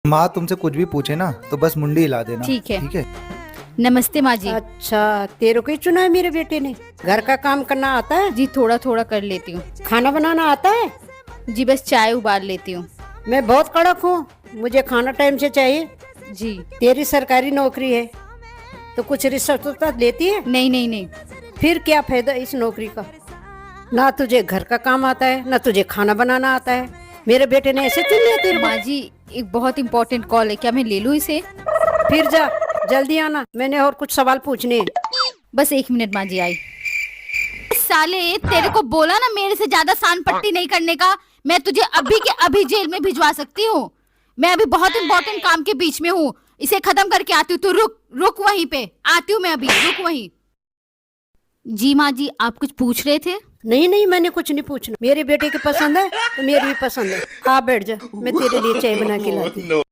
माँ तुमसे कुछ भी पूछे ना तो बस मुंडी हिला देना। ठीक है। ठीक है। नमस्ते माँ जी। अच्छा, तेरे को ही चुना है मेरे बेटे ने। घर का काम करना आता है? जी थोड़ा थोड़ा कर लेती हूँ। खाना बनाना आता है? जी बस चाय उबाल लेती हूँ। मैं बहुत कड़क हूँ, मुझे खाना टाइम से चाहिए। जी तेरी सरकारी नौकरी है तो कुछ रिश्वत तो लेती है? नहीं नहीं नहीं। फिर क्या फायदा इस नौकरी का? ना तुझे घर का काम आता है ना तुझे खाना बनाना आता है। मेरे बेटे ने ऐसे चुन लिया तेरे को? माँ जी एक बहुत इम्पोर्टेंट कॉल है, क्या मैं ले लूँ इसे? फिर जा, जल्दी आना, मैंने और कुछ सवाल पूछने हैं। बस 1 मिनट माँ जी आई। साले तेरे को बोला ना मेरे से ज्यादा सान पट्टी नहीं करने का। मैं तुझे अभी के अभी जेल में भिजवा सकती हूँ। मैं अभी बहुत इम्पोर्टेंट काम के बीच में हूँ, इसे खत्म करके आती हूँ। तू रुक रुक वहीं पे, आती हूँ मैं अभी, रुक वहीं। जी माँ जी आप कुछ पूछ रहे थे? नहीं नहीं, मैंने कुछ नहीं पूछना। मेरे बेटे की पसंद है तो मेरी भी पसंद है। आ बैठ जा, मैं तेरे लिए चाय बना के लाती हूँ।